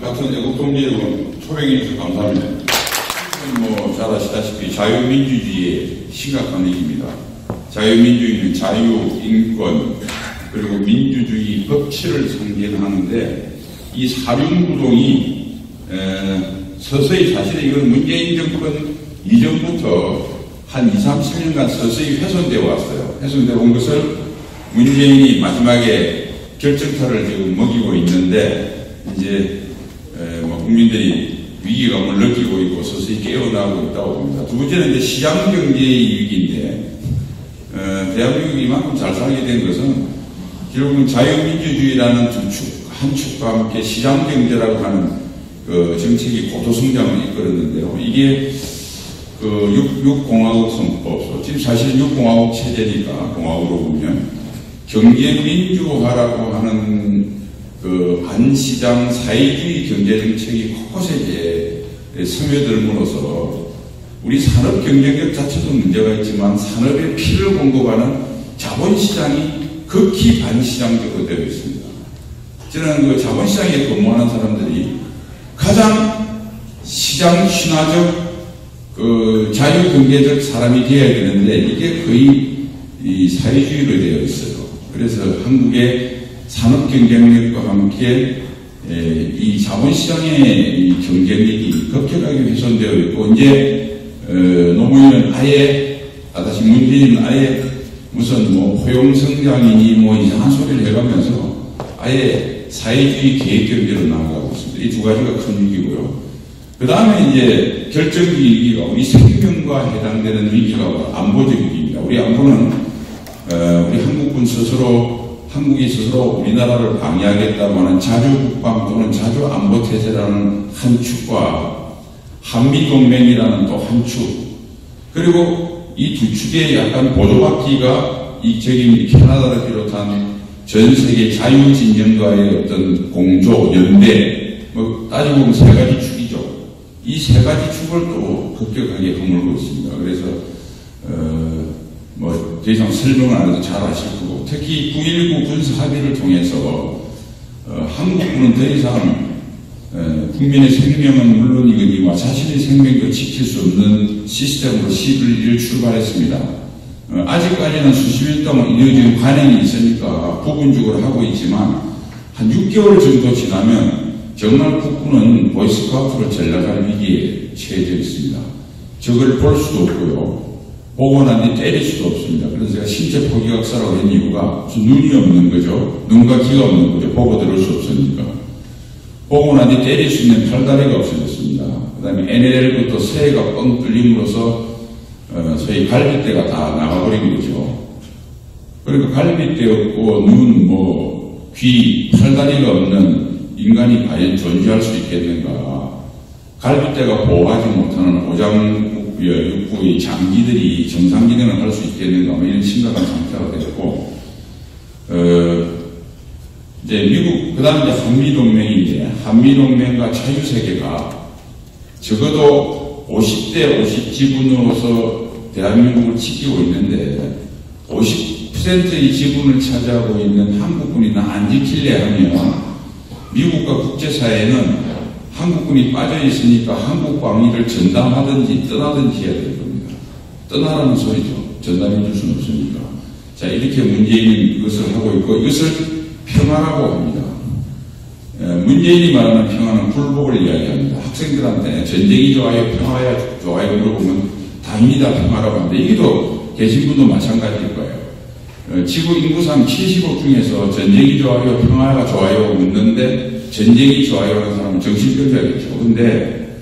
같은 애국동지 여러분, 초청해 주셔서 감사합니다. 잘 아시다시피 자유민주주의의 심각한 얘기입니다. 자유민주주의는 자유, 인권, 그리고 민주주의 법치를 상징하는데 이 사륜구동이 서서히 사실 이건 문재인 정권 이전부터 한 20, 30년간 서서히 훼손되어 왔어요. 훼손되어 온 것을 문재인이 마지막에 결정타를 지금 먹이고 있는데 이제 국민들이 위기감을 느끼고 있고 서서히 깨어나고 있다고 봅니다. 두 번째는 이제 시장경제의 위기인데 대한민국이 이만큼 잘 살게 된 것은 결국은 자유민주주의라는 두 축, 한 축과 함께 시장경제라고 하는 그 정책이 고도성장을 이끌었는데요. 이게 그 6공화국 선포, 지금 사실 6공화국 체제니까 공화국으로 보면 경제민주화라고 하는 그 반시장 사회주의 경제정책이 곳곳에 이제 스며들므로써 우리 산업 경쟁력 자체도 문제가 있지만 산업에 피를 공급하는 자본시장이 극히 반시장적으로 되어 있습니다. 저는 그 자본시장에 근무하는 사람들이 가장 시장 신화적 그 자유경제적 사람이 되어야 되는데 이게 거의 이 사회주의로 되어 있어요. 그래서 한국의 산업 경쟁력과 함께 이 자본시장의 이 경쟁력이 급격하게 훼손되어 있고 이제 노무현은 아예 다시 문재인은 아예 무슨 포용성장이니 이상한 소리를 해가면서 아예 사회주의 계획경제로 나아가고 있습니다. 이 두 가지가 큰 위기고요. 그 다음에 이제 결정적 위기가 우리 생명과 해당되는 위기가 안보적 위기입니다. 우리 안보는 우리 한국군 스스로 한국이 스스로 우리나라를 방해하겠다고 하는 자주국방 또는 자주안보태세라는 한 축과 한미동맹이라는 또 한 축, 그리고 이 두 축에 약간 보조받기가 저기 캐나다를 비롯한 전 세계 자유진영과의 어떤 공조, 연대, 따지고 보면 세 가지 축이죠. 이 세 가지 축을 또 급격하게 허물고 있습니다. 그래서 더 이상 설명을 안 해도 잘 아실 거고, 특히 9.19 군사 합의를 통해서 한국군은 더 이상 국민의 생명은 물론이거니와 자신의 생명도 지킬 수 없는 시스템으로 11일 출발했습니다. 아직까지는 수십 일 동안 이루어진 관행이 있으니까 부분적으로 하고 있지만 한 6개월 정도 지나면 정말 국군은 보이스카우트를 전락할 위기에 처해져 있습니다. 적을 볼 수도 없고요. 보고 난 뒤 때릴 수도 없습니다. 그래서 제가 신체 포기학사라고 한 이유가 무슨 눈이 없는 거죠. 눈과 귀가 없는 거죠. 보고 들을 수 없으니까. 보고 난 뒤 때릴 수 있는 팔다리가 없어졌습니다. 그 다음에 NLL부터 새해가 뻥 뚫림으로써 소위 갈비뼈가 다 나가버린 거죠. 그러니까 갈비뼈 없고 눈, 귀, 팔다리가 없는 인간이 과연 존재할 수 있겠는가. 갈비뼈가 보호하지 못하는 오장육부의 장기들이 정상 기능을 할 수 있겠는가. 이런 심각한 상태가 됐고, 이제 미국, 그 다음에 한미동맹인데, 한미동맹과 자유세계가 적어도 50대 50 지분으로서 대한민국을 지키고 있는데, 50%의 지분을 차지하고 있는 한국군이 안 지킬래 하면, 미국과 국제사회는 한국군이 빠져있으니까 한국 방위를 전담하든지 떠나든지 해야 될 겁니다. 떠나라는 소리죠. 전담해 줄 수는 없으니까. 자, 이렇게 문재인은 이것을 하고 있고, 이것을 평화라고 합니다. 문재인이 말하는 평화는 굴복을 이야기합니다. 학생들한테 전쟁이 좋아요, 평화야 좋아요 물어보면 당연히 다 평화라고 하는데, 이게도 계신 분도 마찬가지일 거예요. 지구 인구상 70억 중에서 전쟁이 좋아요, 평화가 좋아요 묻는데 전쟁이 좋아요 하는 사람은 정신병자겠죠. 근데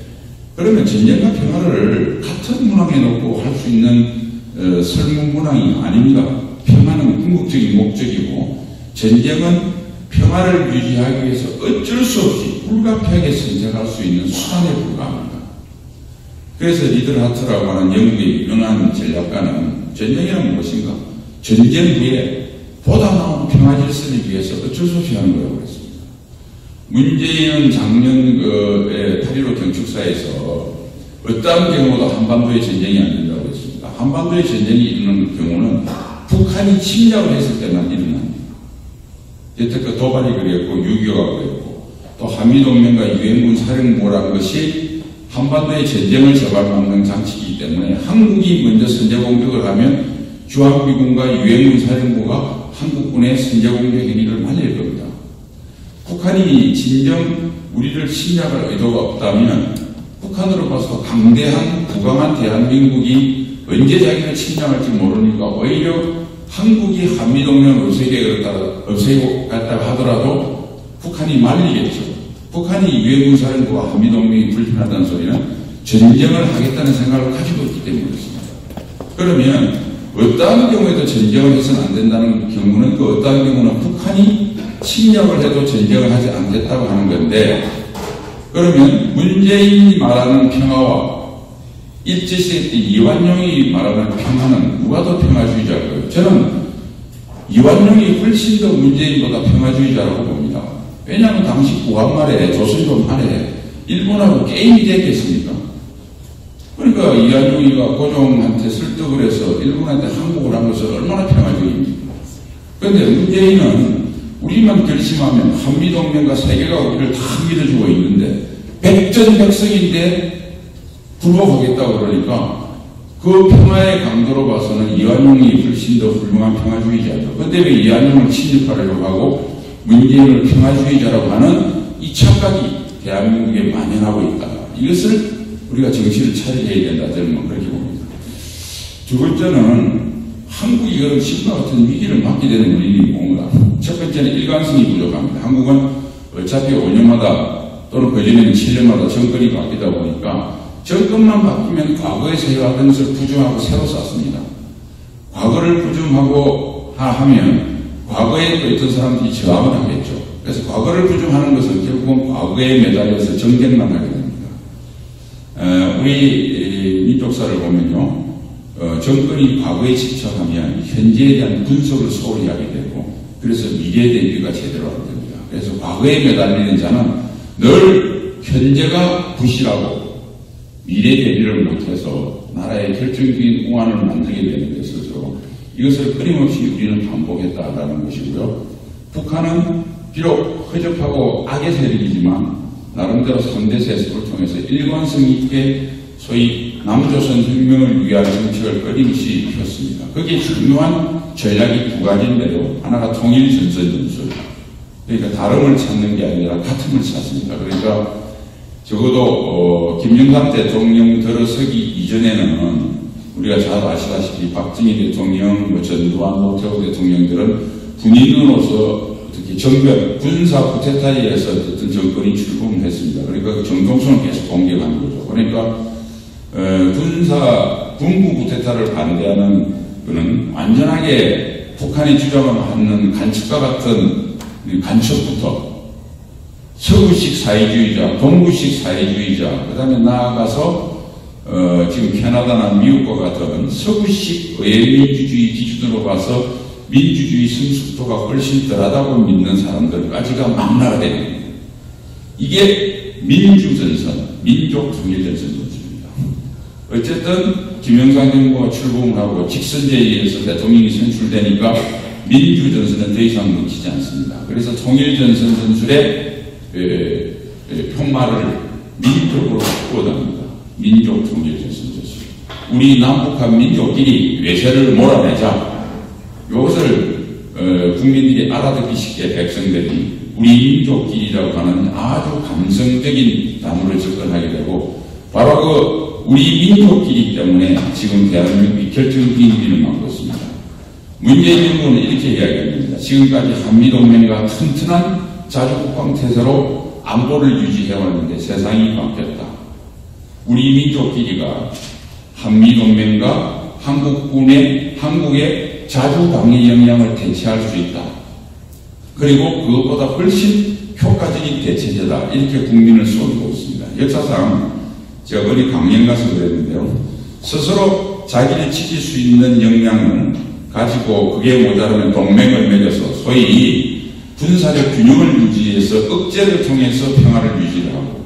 그러면 전쟁과 평화를 같은 문항에 놓고 할 수 있는 설문 문항이 아닙니다. 평화는 궁극적인 목적이고 전쟁은 평화를 유지하기 위해서 어쩔 수 없이 불가피하게 선택할 수 있는 수단에 불과합니다. 그래서 리들 하트라고 하는 영국의 유명한 전략가는 전쟁이란 무엇인가? 전쟁 후에 보다 나은 평화 질서를 위해서 어쩔 수 없이 하는 거라고 했습니다. 문재인은 작년 8.15 경축사에서 어떠한 경우도 한반도의 전쟁이 안 된다고 했습니다. 한반도의 전쟁이 일어나는 경우는 북한이 침략을 했을 때만 일어납니다. 여태껏 도발이 그랬고 6.25가 그랬고 또 한미동맹과 유엔군 사령부라는 것이 한반도의 전쟁을 잡아먹는 장치이기 때문에 한국이 먼저 선제 공격을 하면 주한미군과 유엔군 사령부가 한국군의 선제 공격 행위를 말릴 겁니다. 북한이 진정 우리를 침략할 의도가 없다면 북한으로 봐서 강대한 부강한 대한민국이 언제 자기를 침략할지 모르니까 오히려 한국이 한미동맹을 없애고 갔다가 하더라도 북한이 말리겠죠. 북한이 유엔군 사령부와 한미동맹이 불편하다는 소리는 전쟁을 하겠다는 생각을 가지고 있기 때문에 그렇습니다. 그러면 어떠한 경우에도 전쟁을 해서는 안 된다는 경우는 그 어떠한 경우는 북한이 침략을 해도 전쟁을 하지 않겠다고 하는 건데, 그러면 문재인이 말하는 평화와 일제시대 때 이완용이 말하는 평화는 누가 더 평화주의자일까요? 저는 이완용이 훨씬 더 문재인보다 평화주의자라고 봅니다. 왜냐하면 당시 구한말에 조선조 말에 일본하고 게임이 됐겠습니까? 그러니까 이완용이가 고종한테 설득을 해서 일본한테 항복을 한 것은 얼마나 평화주의입니까? 그런데 문재인은 우리만 결심하면 한미동맹과 세계가 우리를 다 밀어주고 있는데 백전백승인데 굴복하겠다고 그러니까 그 평화의 강도로 봐서는 이완용이 훨씬 더 훌륭한 평화주의자죠. 그런데 왜 이완용을 침입하려고 하고 문재인을 평화주의자라고 하는 이 착각이 대한민국에 만연하고 있다. 이것을 우리가 정신을 차려야 된다. 저는 그렇게 봅니다. 두 번째는 한국이 그런 시국과 같은 위기를 맞게 되는 원인이 뭔가. 첫 번째는 일관성이 부족합니다. 한국은 어차피 5년마다 또는 그전에는 7년마다 정권이 바뀌다 보니까 정권만 바뀌면 과거에서 해왔던 것을 부정하고 새로 쌓습니다. 과거를 부정하고 하면 과거에 또 어떤 사람들이 저항을 하겠죠. 그래서 과거를 부정하는 것은 결국은 과거에 매달려서 정쟁만 하게 됩니다. 우리 민족사를 보면요. 정권이 과거에 집착하면 현재에 대한 분석을 소홀히 하게 되고 그래서 미래에 대한 이해가 제대로 안 됩니다. 그래서 과거에 매달리는 자는 늘 현재가 부실하고 미래 대비를 못해서 나라의 결정적인 공안을 만들게 되는 데 있어서 이것을 끊임없이 우리는 반복했다라는 것이고요. 북한은 비록 허접하고 악의 세력이지만 나름대로 3대 세습을 통해서 일관성 있게 소위 남조선 혁명을 위한 정책을 끊임없이 폈습니다. 거기에 중요한 전략이 두 가지인데요. 하나가 통일전선 전술. 그러니까 다름을 찾는 게 아니라 같음을 찾습니다. 그러니까 적어도 김영삼 대통령 들어서기 이전에는 우리가 잘 아시다시피 박정희 대통령, 전두환, 노태우 대통령들은 군인으로서 어떻게 정변, 군사 쿠데타에 의해서 어떤 정권이 출범을 했습니다. 그러니까 그 정동선을 계속 공격한 거죠. 그러니까 군부 쿠데타를 반대하는 그는 완전하게 북한이 주장하는 간첩과 같은 간첩부터 서구식 사회주의자, 동구식 사회주의자, 그 다음에 나아가서 지금 캐나다나 미국과 같은 서구식 의회민주주의 기준으로 봐서 민주주의 성숙도가 훨씬 덜하다고 믿는 사람들까지가 망라가 됩니다. 이게 민주전선, 민족통일전선 전술입니다. 어쨌든 김영삼 정부가 출범을 하고 직선제에 의해서 대통령이 선출되니까 민주전선은 더 이상 먹히지 않습니다. 그래서 통일전선 전술에 평마를 민족으로 바꾸어답니다. 민족통일전선 전술. 우리 남북한 민족끼리 외세를 몰아내자. 이것을 국민들이 알아듣기 쉽게 백성들이 우리 민족끼리라고 하는 아주 감성적인 단어를 접근하게 되고 바로 그 우리 민족끼리 때문에 지금 대한민국이 결정적인 일을 맡고 있습니다. 문재인 정부는 이렇게 이야기합니다. 지금까지 한미동맹과 튼튼한 자주국방태세로 안보를 유지해왔는데 세상이 바뀌었다. 우리 민족끼리가 한미동맹과 한국의 자주방위 역량을 대체할 수 있다. 그리고 그것보다 훨씬 효과적인 대체제다. 이렇게 국민을 속이고 있습니다. 역사상 제가 어디 강연 가서 그랬는데요. 스스로 자기를 지킬 수 있는 역량을 가지고 그게 모자라면 동맹을 맺어서 소위 군사적 균형을 유지해서 억제를 통해서 평화를 유지하고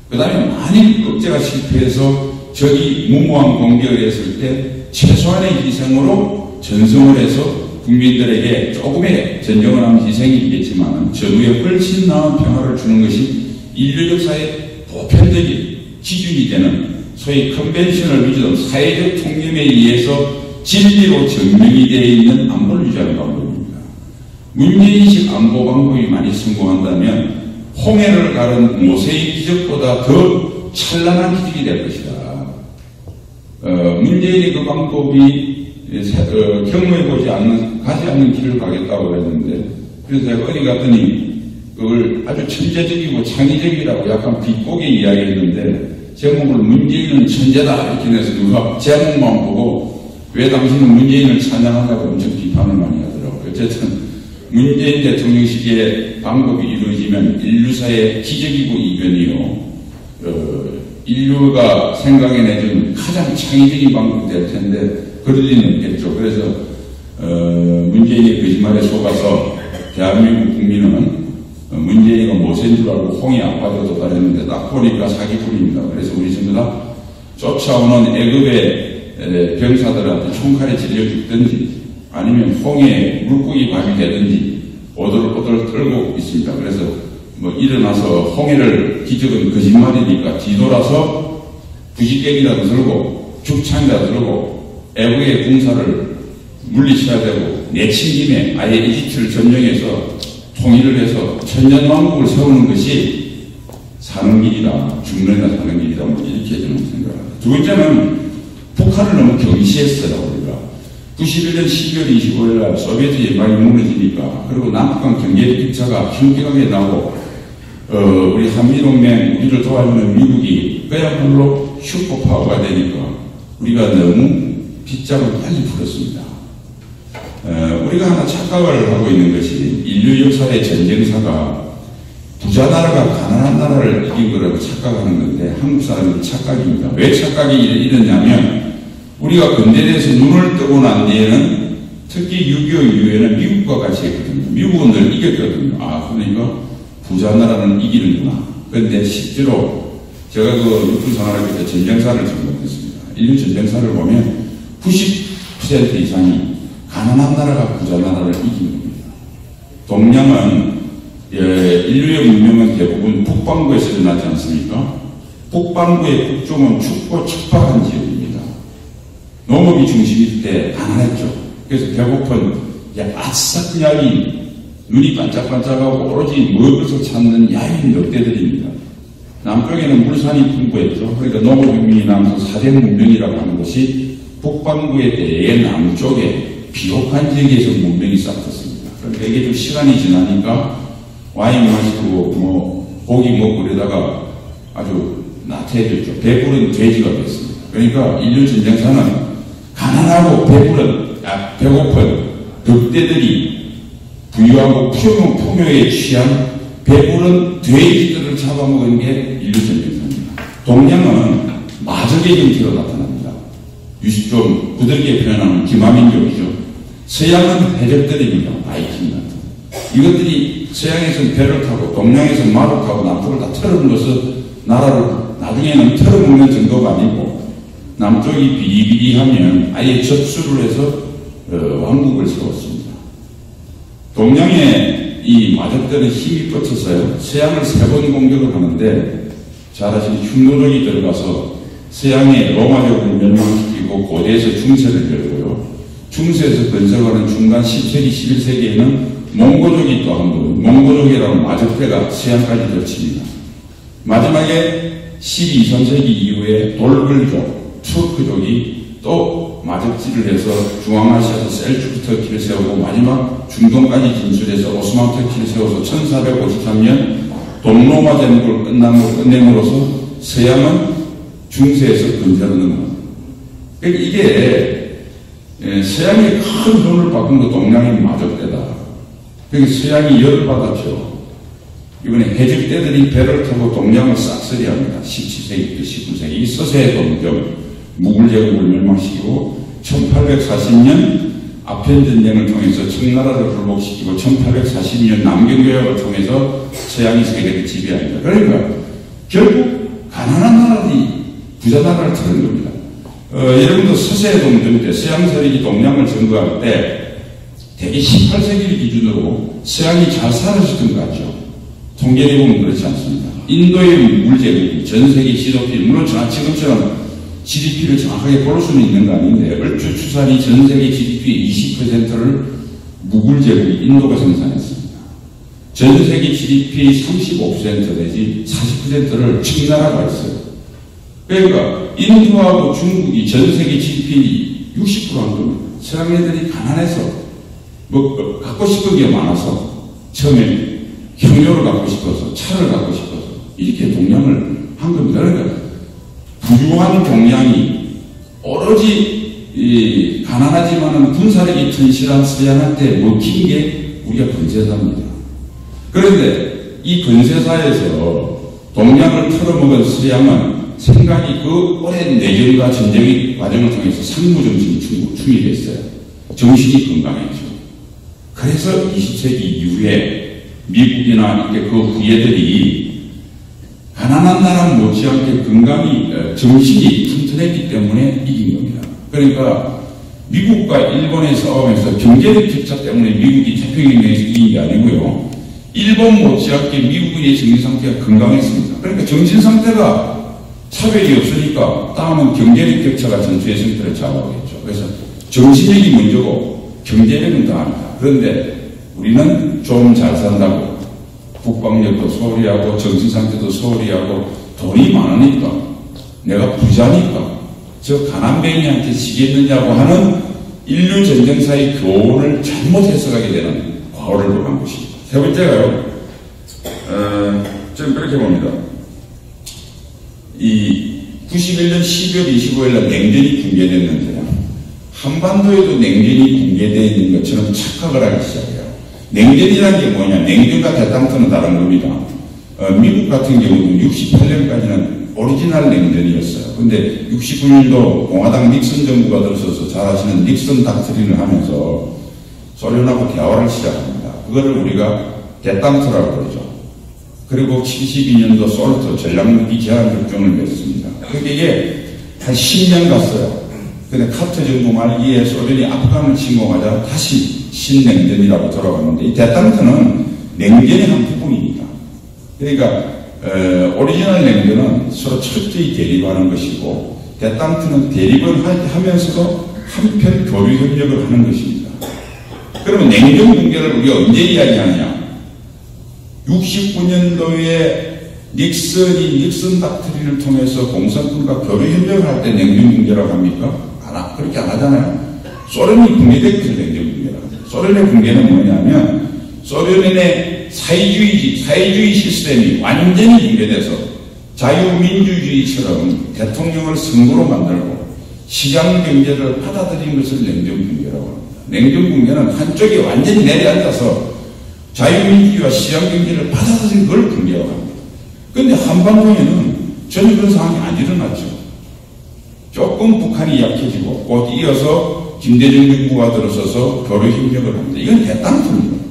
그 다음에 만일 억제가 실패해서 적이 무모한 공격을 했을 때 최소한의 희생으로 전승을 해서 국민들에게 조금의 전쟁을 하면 희생이 있겠지만 전후에 훨씬 나은 평화를 주는 것이 인류 역사의 보편적인 기준이 되는 소위 컨벤셔널 위즈덤, 사회적 통념에 의해서 진리로 증명이 되어 있는 안보를 유지하는 방법입니다. 문제인식 안보 방법이 많이 성공한다면 홍해를 가른 모세의 기적보다 더 찬란한 기적이 될 것이다. 문재인이 그 방법이 경험해보지 가지 않는 길을 가겠다고 했는데, 그래서 제가 어디 갔더니 그걸 아주 천재적이고 창의적이라고 약간 비꼬게 이야기했는데, 제목을 문재인은 천재다 이렇게 해서 누가 제목만 보고 왜 당신은 문재인을 찬양하냐고 엄청 비판을 많이 하더라고요. 어쨌든 문재인 대통령 시기의 방법이 이루어지면 인류사의 기적이고 이변이요, 인류가 생각해내준 가장 창의적인 방법이 될 텐데 그럴 리는 없겠죠. 그래서 문재인의 거짓말에 속아서 대한민국 국민은 문재인이가 모세인 줄 알고 홍해 앞바다에 도달했는데 딱 보니까 사기꾼입니다. 그래서 우리 전부 다 쫓아오는 애굽의 병사들한테 총칼에 질려 죽든지 아니면 홍해에 물고기 밥이 되든지 오돌오돌 떨고 있습니다. 그래서 일어나서 홍해를 기적은 거짓말이니까 뒤돌아서 부식객이라도 들고 죽창이라도 들고 애국의 군사를 물리쳐야 되고 내친 김에 아예 이집트를 점령해서 통일을 해서 천년왕국을 세우는 것이 사는 길이다, 죽는다 사는 길이다, 이렇게 저는 생각합니다. 두 번째는 북한을 너무 경시했어요. 우리가 91년 12월 25일 날 소비에트 연방이 무너지니까, 그리고 남북한 경제 격차가 현격하게 나고 우리 한미동맹 우리를 도와주는 미국이 그야말로 슈퍼파워가 되니까 우리가 너무 빗장을 빨리 풀었습니다. 우리가 하나 착각을 하고 있는 것이 인류 역사의 전쟁사가 부자 나라가 가난한 나라를 이긴 거라고 착각하는 건데 한국 사람은 착각입니다. 왜 착각이 이러냐면 우리가 근대에서 눈을 뜨고 난 뒤에는 특히 6.25 이후에는 미국과 같이 했거든요. 미국은 늘 이겼거든요. 그러니까 부자 나라는 이기는구나. 그런데 실제로 제가 그 육군 생활할 때 전쟁사를 전공했습니다. 인류 전쟁사를 보면 90% 이상이 가난한 나라가 부자 나라를 이기는 겁니다. 동양은 인류의 문명은 대부분 북반구에서 일어나지 않습니까? 북반구의 북쪽은 춥고 척박한 지역입니다. 농업이 중심일 때 가난했죠. 그래서 배고픈 아싸 야인, 눈이 반짝반짝하고 오로지 먹을 것을 찾는 야인 늑대들입니다. 남쪽에는 물산이 풍부했죠. 그러니까 농업혁명이 나면서 사대 문명이라고 하는 것이 북반구의 대개 남쪽에 비옥한 지역에서 문명이 싹텄습니다. 그러니까 이게 좀 시간이 지나니까 와인 마시고 고기 먹고 그러다가 아주 나태해졌죠. 배부른 돼지가 됐습니다. 그러니까 인류 전쟁사는 가난하고 배고픈 늑대들이 부유하고 풍요에 취한 배부른 돼지들을 잡아먹은 게 인류 전쟁사입니다. 동양은 마적의 형태로 나타납니다. 좀 부드럽게 표현하면 기마민족이죠. 서양은 해적들입니다. 바이킹 같은. 이것들이 서양에서는 배를 타고 동양에서는 말을 타고 남쪽을 다 털어먹어서 나라를 나중에는 털어먹는 정도가 아니고 남쪽이 비리비리하면 아예 접수를 해서 왕국을 세웠습니다. 동양의 이 마적들은 힘이 뻗쳐서요. 서양을 3번 공격을 하는데 잘 아시는 흉노족이 들어가서 서양의 로마족을 멸망시키고 고대에서 중세를 열고요. 중세에서 건설하는 중간 10세기, 11세기에는 몽고족이 또 한 번, 몽고족이라는 마적대가 서양까지 덮칩니다. 마지막에 12, 13세기 이후에 돌글족, 투르크족이 또 마적질을 해서 중앙아시아에서 셀주크 터키를 세우고 마지막 중동까지 진출해서 오스만 터키를 세워서 1453년 동로마 제국을 끝냄으로써 서양은 중세에서 건설하는 겁니다. 그러니까 이게 서양이 큰 돈을 바꾼 거 동양의 마적대다. 그러니까 서양이 열받았죠. 이번에 해적대들이 배를 타고 동양을 싹쓸이합니다. 17세기부터 19세기 이 서세의 동경 무굴 제국을 멸망시키고 1840년 아편전쟁을 통해서 청나라를 굴복시키고 1840년 남경교역을 통해서 서양이 세계를 지배합니다. 그러니까 결국 가난한 나라들이 부자 나라를 틀은 겁니다. 여러분도 서세의 동경 때 서양 세력이 동양을 점거할 때 대개 18세기를 기준으로 서양이 잘 살아있었던 것 같죠. 통계를 보면 그렇지 않습니다. 인도의 물제국이 전 세계 GDP, 물론 지금처럼 GDP를 정확하게 볼 수는 있는 거 아닌데, 얼추 추산이 전 세계 GDP의 20%를 무굴제국이 인도가 생산했습니다. 전 세계 GDP의 35% 내지 40%를 청나라가 했어요. 그러니까 인도하고 중국이 전 세계 GDP 60% 한 겁니다. 서양 애들이 가난해서 뭐 갖고 싶은 게 많아서 처음에 경료를 갖고 싶어서 차를 갖고 싶어서 이렇게 동양을 한 겁니다. 그러니까 부유한 동양이 오로지 가난하지만은 군사력이 튼실한 서양한테 먹힌 게 우리가 건세사입니다. 그런데 이 건세사에서 동양을 털어먹은 서양은 생각이 그 오랜 내전과 전쟁의 과정을 통해서 상무정신이 충실했어요. 정신이 건강했죠. 그래서 20세기 이후에 미국이나 그 후예들이 가난한 나라 못지않게 건강이, 정신이 튼튼했기 때문에 이긴 겁니다. 그러니까 미국과 일본의 싸움에서 경제력 격차 때문에 미국이 태평양에서 이긴 게 아니고요. 일본 못지않게 미국인의 정신 상태가 건강했습니다. 그러니까 정신 상태가 차별이 없으니까 다음은 경제력 격차가 전투의 승패를 좌우하겠죠. 그래서 정신력이 먼저고 경제력은 다합니다. 그런데 우리는 좀 잘 산다고 국방력도 소홀히 하고 정신 상태도 소홀히 하고 돈이 많으니까 내가 부자니까 저 가난뱅이한테 지겠느냐고 하는 인류 전쟁사의 교훈을 잘못 해석하게 되는 과오를 범한 것입니다. 세 번째가요. 저는 그렇게 봅니다. 이 91년 12월 25일 날 냉전이 붕괴됐는데요. 한반도에도 냉전이 붕괴되어 있는 것처럼 착각을 하기 시작해요. 냉전이라는 게 뭐냐? 냉전과 대탕트는 다른 겁니다. 미국 같은 경우는 68년까지는 오리지널 냉전이었어요. 근데 69년도 공화당 닉슨 정부가 들어서서 잘 아시는 닉슨 닥트린을 하면서 소련하고 대화를 시작합니다. 그거를 우리가 대탕트라고 그러죠. 그리고 72년도 솔트 전략무기 제한 협정을 맺습니다. 그게 이게 한 10년 갔어요. 근데 카터 정부 말기에 소련이 아프간을 침공하자 다시 신냉전이라고 돌아갔는데 이 대탕트는 냉전의 한 부분입니다. 그러니까 오리지널 냉전은 서로 철저히 대립하는 것이고 대탕트는 대립을 하면서도 한편 교류 협력을 하는 것입니다. 그러면 냉전 붕괴를 우리가 언제 이야기하느냐? 69년도에 닉슨 닥트린을 통해서 공산군과 교류 협력을 할 때 냉전 붕괴라고 합니까? 그렇게 안 하잖아요. 소련이 붕괴됐기 때문에 냉전 붕괴라고 합니다. 소련의 붕괴는 뭐냐면 소련의 사회주의 시스템이 완전히 붕괴돼서 자유민주주의처럼 대통령을 선거로 만들고 시장 경제를 받아들인 것을 냉전 붕괴라고 합니다. 냉전 붕괴는 한쪽이 완전히 내려앉아서 자유민주주의와 시장 경제를 받아들인 걸 붕괴라고 합니다. 그런데 한반도에는 전혀 그런 상황이 안 일어났죠. 조금 북한이 약해지고 곧 이어서 김대중 정부가 들어서서 교류 협력을 합니다. 이건 대탕트입니다.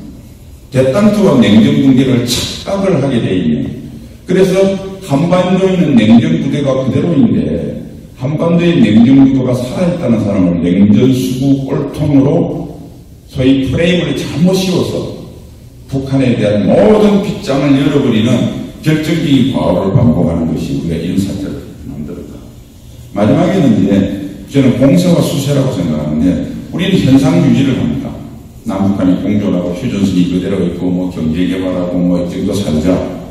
대탕트와 냉전 붕괴를 착각을 하게 돼 있는. 그래서 한반도에는 냉전 부대가 그대로인데 한반도의 냉전 구도가 살아있다는 사람을 냉전 수구 꼴통으로 소위 프레임을 잘못 씌워서 북한에 대한 모든 빗장을 열어버리는 결정적인 과오를 반복하는 것이 우리가 이런 사태를 만들었다. 마지막에는 이제 저는 공세와 수세라고 생각하는데 우리는 현상 유지를 합니다. 남북한이 공존하고 휴전선이 그대로 있고 뭐 경제 개발하고 뭐 이 정도 살자.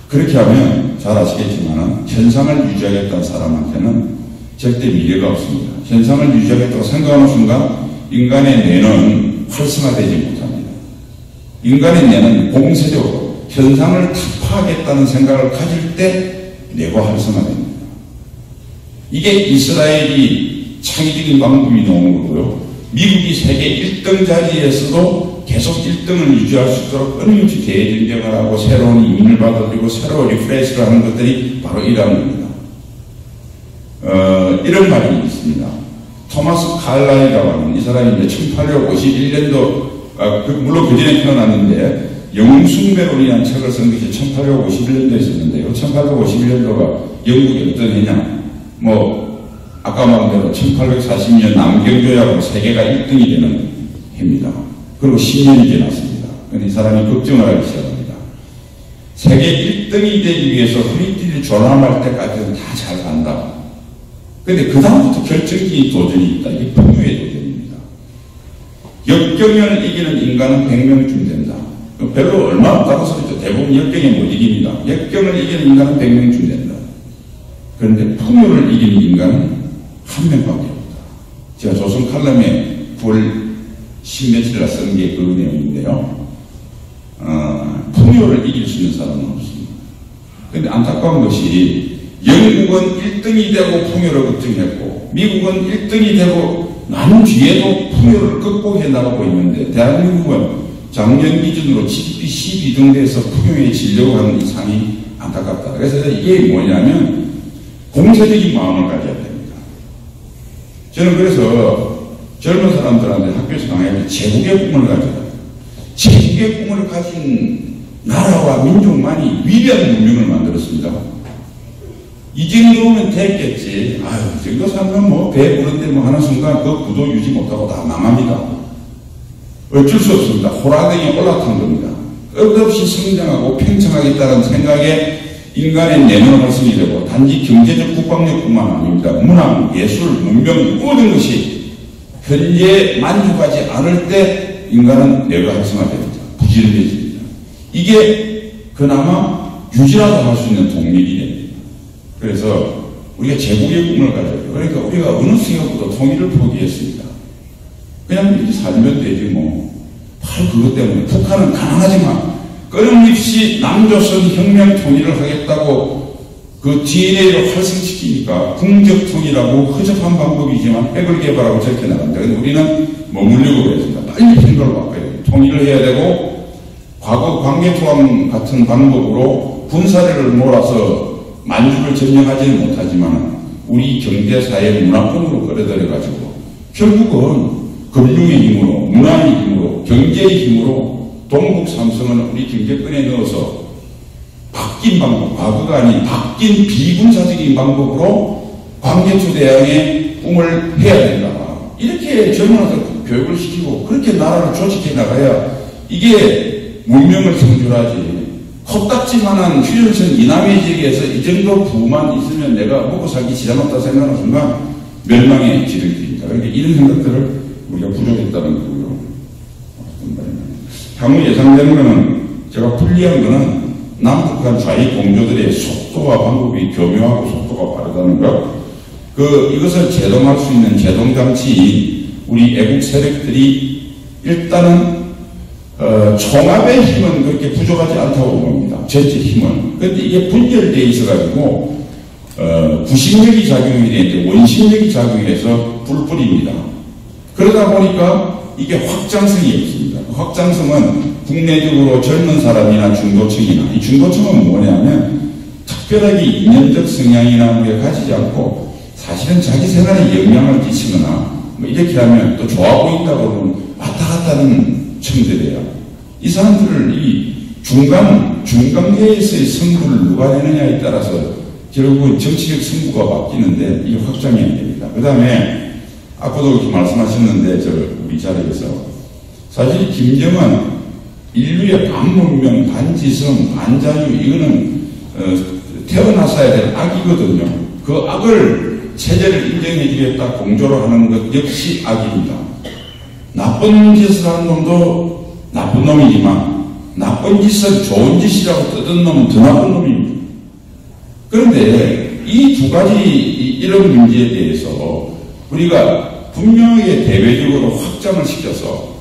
그렇게 하면 잘 아시겠지만 현상을 유지하겠다는 사람한테는 절대 미래가 없습니다. 현상을 유지하겠다고 생각하는 순간 인간의 뇌는 활성화되지 못합니다. 인간의 뇌는 공세적으로 현상을 타파하겠다는 생각을 가질 때 뇌가 활성화됩니다. 이게 이스라엘이 창의적인 방법이 나온 거고요. 미국이 세계 1등 자리에서도 계속 1등을 유지할 수 있도록 끊임없이 대전쟁을 하고 새로운 이민을 받아들이고 새로운 리프레시를 하는 것들이 바로 이러한 겁니다. 이런 말이 있습니다. 토마스 칼라이라고 하는 이 사람이 이제 1851년도 물론 그 전에 태어났는데 영웅숭배론이라는 책을 쓴 것이 1851년도에 있었는데요. 1851년도가 영국이 어떤 해냐? 아까 말한 대로 1840년 남경조약으로 세계가 1등이 되는 해입니다. 그리고 10년이 지났습니다. 그런데 이 사람이 걱정을 하기 시작합니다. 세계 1등이 되기 위해서 허리띠를 조남할 때까지는 다 잘 간다. 그런데 그 다음부터 결정적인 도전이 있다. 이게 풍요의 도전입니다. 역경을 이기는 인간은 100명쯤 된다. 별로 얼마 없다고 소리죠. 대부분 역경에 못 이깁니다. 역경을 이기는 인간은 100명쯤 된다. 그런데 풍요를 이기는 인간은 한 명밖에 없다. 제가 조선 칼럼에 9월 10며칠이라 쓴 게 그 내용인데요. 풍요를 이길 수 있는 사람은 없습니다. 그런데 안타까운 것이 영국은 1등이 되고 풍요를 걱정했고 미국은 1등이 되고 난 뒤에도 풍요를 극복해 나가고 있는데 대한민국은 작년 기준으로 GDP 12등 돼서 풍요에 지려고 하는 이 상이 안타깝다. 그래서 이게 뭐냐면 공세적인 마음을 가져야 됩니다. 저는 그래서 젊은 사람들한테 학교에서 강의할 때 제국의 꿈을 가져라. 제국의 꿈을 가진 나라와 민족만이 위대한 문명을 만들었습니다. 이 정도면 됐겠지. 아유, 이 정도 살면 뭐 배 부른데 뭐 하는 순간 그 구도 유지 못하고 다 망합니다. 어쩔 수 없습니다. 호라등에 올라탄 겁니다. 끝없이 성장하고 팽창하겠다는 생각에 인간의 내면을 활성이 되고 단지 경제적 국방력뿐만 아닙니다. 문화, 예술, 문명 모든 것이 현재 만족하지 않을 때 인간은 내가 활성화됩니다. 부지런해집니다. 이게 그나마 유지라도 할 수 있는 동력이 됩니다. 그래서 우리가 제국의 꿈을 가져요. 그러니까 우리가 어느 순간부터 통일을 포기했습니다. 그냥 이렇게 살면 되지 뭐. 바로 그것 때문에 북한은 가난하지만 끊임없이 남조선 혁명 통일을 하겠다고 그 DNA를 활성시키니까 궁적 통일하고 허접한 방법이지만 핵을 개발하고 저렇게 나갑니다. 그런데 우리는 머물려고 그랬습니다. 빨리 생각을 바꿔야 돼요. 통일을 해야 되고 과거 광개토왕 같은 방법으로 군사력을 몰아서 만주를 점령하지는 못하지만 우리 경제사회 문화권으로 끌어들여가지고 결국은 금융의 힘으로, 문화의 힘으로, 경제의 힘으로 동북 삼성은 우리 경제권에 넣어서 바뀐 방법, 과거가 아닌 바뀐 비군사적인 방법으로 광개토 대왕의 꿈을 해야 된다. 이렇게 젊은이들 교육을 시키고 그렇게 나라를 조직해 나가야 이게 문명을 창출하지. 코딱지만한 휴전선 이남의 지역에서 이 정도 부만 있으면 내가 먹고 살기 지장없다 생각하는 순간 멸망의 길을 깁니다. 그러니까 이런 생각들을 우리가 부족했다는 거고요. 향후 예상되는 거는 제가 불리한 거는 남북한 좌익 공조들의 속도와 방법이 교묘하고 속도가 빠르다는 것. 이것을 제동할 수 있는 제동장치인 우리 애국 세력들이 일단은 총합의 힘은 그렇게 부족하지 않다고 봅니다. 전체 힘은. 그런데 이게 분열되어 있어가지고 구심력이 작용이 되는데 원심력이 작용해서 불불입니다. 그러다 보니까 이게 확장성이 없습니다. 확장성은 국내적으로 젊은 사람이나 중도층이나 이 중도층은 뭐냐면 특별하게 이념적 성향이나 우리가 가지지 않고 사실은 자기 생활에 영향을 끼치거나 뭐 이렇게 하면 또 좋아 보인다고 그러면 왔다 갔다 하는 층들이에요. 이 사람들을 이 중간계에서의 승부를 누가 내느냐에 따라서 결국은 정치적 승부가 바뀌는데 이게 확장이 안 됩니다. 그 다음에 아까도 이렇게 말씀하셨는데 우리 자리에서 사실 김정은 인류의 반문명, 반지성, 반자유 이거는 태어났어야 될 악이거든요. 그 악을 체제를 인정해 주겠다 공조를 하는 것 역시 악입니다. 나쁜 짓을 하는 놈도 나쁜 놈이지만 나쁜 짓을 좋은 짓이라고 뜯은 놈은 더 나쁜 놈입니다. 그런데 이 두 가지 이런 문제에 대해서 우리가 분명하게 대외적으로 확장을 시켜서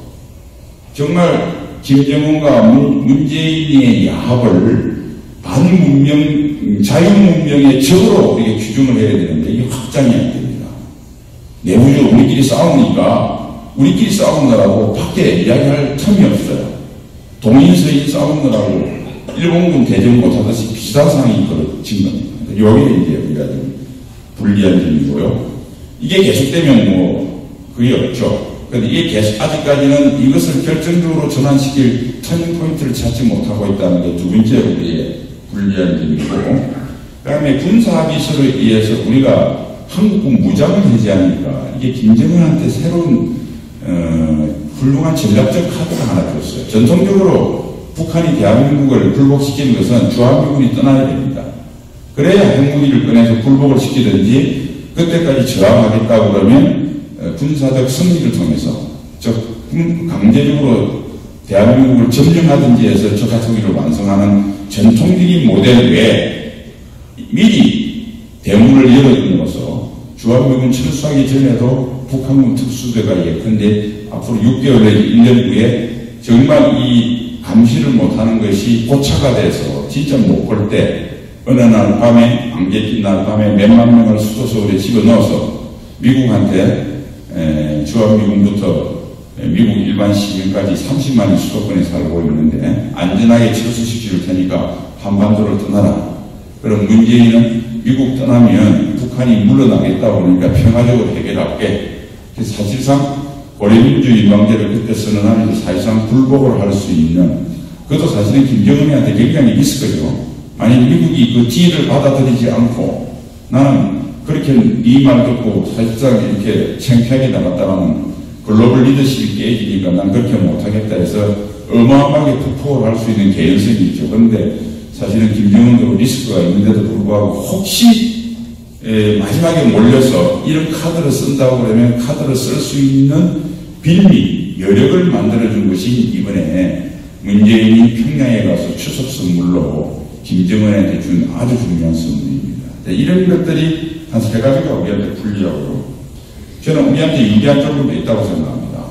정말 김정은과 문재인의 야합을 반문명, 자유문명의 적으로 우리가 규정을 해야 되는데 이게 확장이 안 됩니다. 내부적으로 우리끼리 싸우니까 우리끼리 싸우느라고 밖에 이야기할 틈이 없어요. 동인서인 싸우느라고 일본군 대전 못하듯이 비슷한 상황이 벌어진 겁니다. 여기에 이제 우리가 좀 불리한 점이고요. 이게 계속되면 뭐 그게 없죠. 그런데 이게 계속 아직까지는 이것을 결정적으로 전환시킬 터닝 포인트를 찾지 못하고 있다는 게 두 번째 우리의 불리한 점이고, 그 다음에 군사합의서를 의해서 우리가 한국 무장을 해제하니까 이게 김정은한테 새로운 훌륭한 전략적 카드가 하나 줬어요. 전통적으로 북한이 대한민국을 굴복시키는 것은 주한미군이 떠나야 됩니다. 그래야 핵무기를 꺼내서 굴복을 시키든지 그때까지 저항하겠다고 그러면 군사적 승리를 통해서 즉 강제적으로 대한민국을 점령하든지 해서 적화통일을 완성하는 전통적인 모델 외에 미리 대문을 열어줌으로써 주한미군 철수하기 전에도 북한군 특수대가 예컨대 앞으로 6개월 내지 1년 후에 정말 이 감시를 못하는 것이 고차가 돼서 진짜 못 볼 때 어느 날 밤에 안개 낀 날 밤에 몇만 명을 수도 서울에 집어넣어서 미국한테 주한미군부터 미국 일반 시민까지 30만이 수도권에 살고 있는데 안전하게 철수시킬 테니까 한반도를 떠나라. 그럼 문재인은 미국 떠나면 북한이 물러나겠다고 그러니까 평화적으로 해결할게. 사실상 고려민주주의 망대를 그때 선언하면서 사실상 불복을 할 수 있는 그것도 사실은 김정은이한테 굉장히 리스크죠. 만약 미국이 그 지혜를 받아들이지 않고 나는 그렇게 이 말 듣고 사실상 이렇게 창피하게 나갔다가는 글로벌 리더십이 깨지니까 난 그렇게 못하겠다 해서 어마어마하게 폭포를 할 수 있는 개연성이 있죠. 그런데 사실은 김정은도 리스크가 있는데도 불구하고 혹시 마지막에 몰려서 이런 카드를 쓴다고 그러면 카드를 쓸 수 있는 빌미, 여력을 만들어준 것이 이번에 문재인이 평양에 가서 추석 선물로 김정은한테 준 아주 중요한 선물입니다. 이런 것들이 한 세 가지가 우리한테 불리하고 저는 우리한테 유리한 점도 있다고 생각합니다.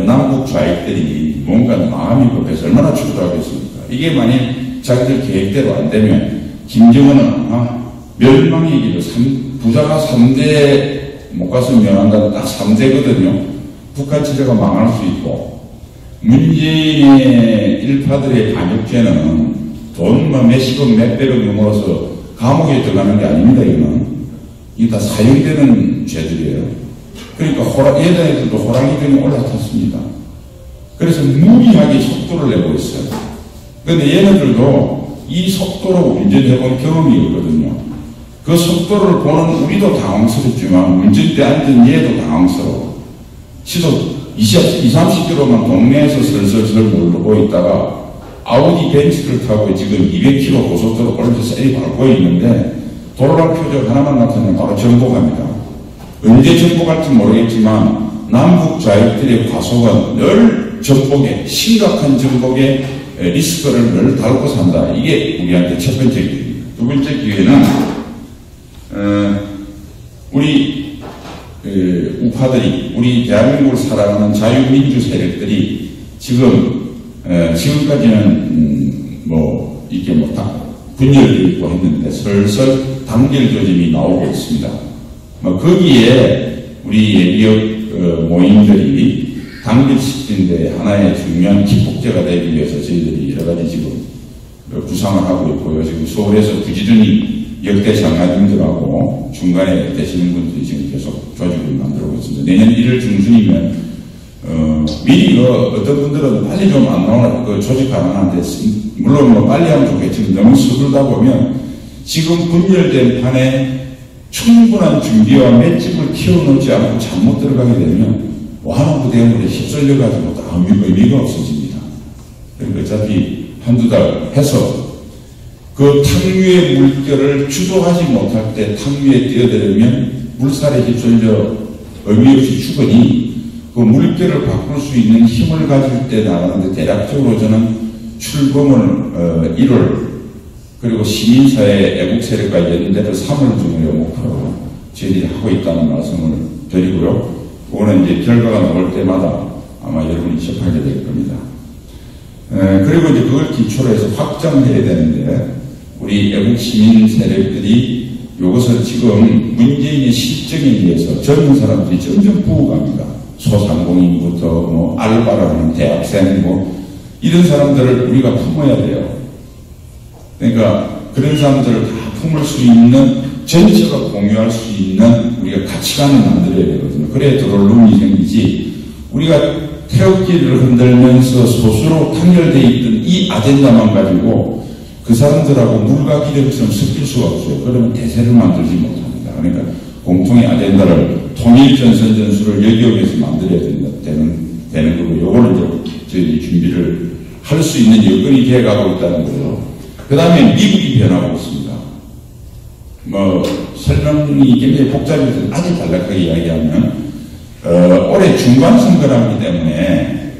남북 좌익들이 뭔가 마음이 급해서 얼마나 추도하겠습니까? 이게 만약 자기들 계획대로 안 되면 김정은은 멸망의 길을 부자가 3대 못 가서 멸한다는 딱 3대거든요. 북한 체제가 망할 수 있고 문재인의 일파들의 반역죄는 돈 몇십억 몇백억 넘어서 감옥에 들어가는 게 아닙니다. 이게 다 사형되는 죄들이에요. 그러니까 얘네들도 호랑이등에 올라탔습니다. 그래서 무리하게 속도를 내고 있어요. 그런데 얘네들도 이 속도로 운전해본 경험이 있거든요. 그 속도를 보는 우리도 당황스럽지만 운전대 앉은 얘도 당황스러워. 시속 20, 30km만 동네에서 슬슬슬 모르고 있다가 아우디 벤츠를 타고 지금 200km 고속도로 올려서 세게 밟고 있는데 도로랑 표적 하나만 나타내면 바로 정복합니다. 언제 정복할지 모르겠지만 남북 좌익들의 과속은 늘 정복에 심각한 정복에 리스크를 늘 다루고 산다. 이게 우리한테 첫 번째 기회입니다. 두 번째 기회는 우리 우파들이 우리 대한민국을 사랑하는 자유민주 세력들이 지금까지는 이렇게 분열되어 있고 했는데 슬슬 단결 조짐이 나오고 있습니다. 거기에 우리 예비역 모임들이 단결시키는 데 하나의 중요한 기폭제가 되기 위해서 저희들이 여러 가지 지금 구상을 하고 있고요. 지금 서울에서 부지런히 역대 장관님들하고 중간에 되시는 분들이 지금 계속 조직을 만들고 있습니다. 내년 1월 중순이면 미리 어떤 분들은 빨리 좀 안 나오나 조직 가능한데 물론 빨리 하면 좋겠지만 너무 서둘다 보면 지금 분열된 판에 충분한 준비와 맷집을 키워놓지 않고 잘못 들어가게 되면 완화부 대응에 휩쓸려가지고 아무 의미가 없어집니다. 그러니까 어차피 한두 달 해서 그 탕류의 물결을 주도하지 못할 때 탕류에 뛰어들면 물살에 휩쓸려 의미 없이 죽으니 그 물결을 바꿀 수 있는 힘을 가질 때 나가는데 대략적으로 저는 출범을 1월 그리고 시민사회 애국세력과 연대를 3월 중으로 목표로 저희들이 하고 있다는 말씀을 드리고요. 그거는 이제 결과가 나올 때마다 아마 여러분이 접하게 될 겁니다. 그리고 이제 그걸 기초로 해서 확장해야 되는데 우리 애국 시민 세력들이 이것을 지금 문재인의 실정에 의해서 젊은 사람들이 점점 부어갑니다. 소상공인부터 알바를 하는 대학생 이런 사람들을 우리가 품어야 돼요. 그러니까 그런 사람들을 다 품을 수 있는 전체가 공유할 수 있는 우리가 가치관을 만들어야 되거든요. 그래야 들어올 룸이 생기지 우리가 태극기를 흔들면서 소수로 탄결되어 있던 이 아젠다만 가지고 그 사람들하고 물과 기름처럼 섞일 수가 없어요. 그러면 대세를 만들지 못합니다. 그러니까 공통의 아젠다를 통일전선전술을 여기에 위해서 만들어야 되는 되는 거고, 요거는 이제 저희 준비를 할 수 있는 여건이 되어가고 있다는 거죠. 그 다음에 미국이 변하고 있습니다. 설명이 굉장히 복잡해서 아주 간략하게 이야기하면, 올해 중간선거라기 때문에,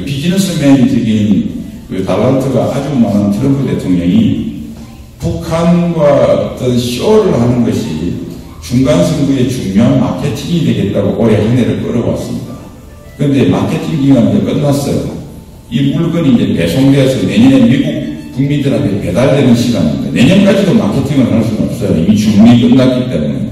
비즈니스맨적인 그 달란트가 아주 많은 트럼프 대통령이 북한과 어떤 쇼를 하는 것이 중간선거의 중요한 마케팅이 되겠다고 올해 한 해를 끌어왔습니다. 그런데 마케팅 기간이 끝났어요. 이 물건이 이제 배송되어서 내년에 미국 국민들한테 배달되는 시간입니다. 내년까지도 마케팅을 할 수는 없어요. 이미 주문이 끝났기 때문에.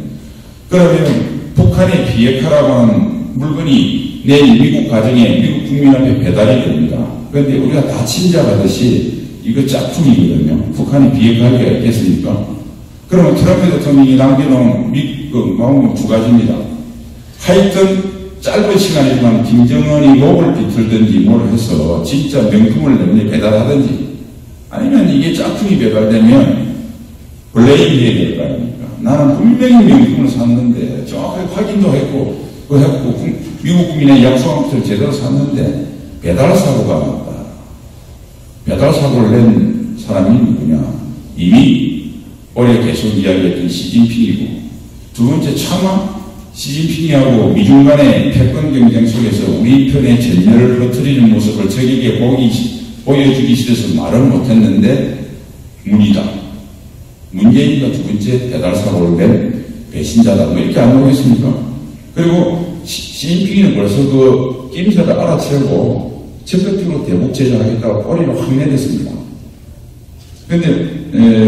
그러면 북한의 비핵화라고 하는 물건이 내일 미국 가정에 미국 국민한테 배달이 됩니다. 그런데 우리가 다 친잡하듯이 이거 짝퉁이거든요. 북한이 비핵화할 게 있겠습니까? 그러면 트럼프 대통령이 남겨놓은 마음은 두 가지입니다. 하여튼 짧은 시간이지만 김정은이 목을 비틀든지 뭘 해서 진짜 명품을 내년에 배달하든지, 아니면 이게 짝퉁이 배달되면 블레임 해야 될 거 아닙니까? 나는 분명히 명품을 샀는데 정확하게 확인도 했고 미국 국민의 약속한 것을 제대로 샀는데 배달 사고가 났다. 배달 사고를 낸 사람이 누구냐? 이미 올해 계속 이야기했던 시진핑이고, 두 번째 차마 시진핑이하고 미중 간의 패권 경쟁 속에서 우리 편의 전열을 흐트리는 모습을 적에게 보여주기 싫어서 말은 못했는데 문이다. 문재인이가 두 번째 배달 사고를 낸 배신자다. 뭐 이렇게 안 나오겠습니까? 그리고 시진핑이는 벌써 그 낌새를 알아채고 적극적으로 대북 제재하겠다고 꼬리를 확 내렸습니다. 그런데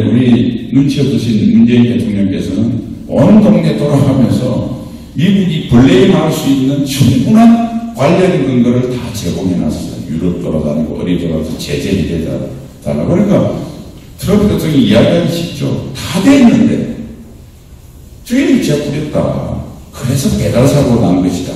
우리 눈치 없으신 문재인 대통령께서는 온 동네 돌아가면서 미국이 블레임할 수 있는 충분한 관련 근거를 다 제공해놨어요. 유럽 돌아다니고 어디 돌아가서 제재해달라고. 그러니까 트럼프 대통령이 이야기하기 쉽죠. 다 됐는데 주인이 제꾸렸다. 그래서 배달사고 난 것이다.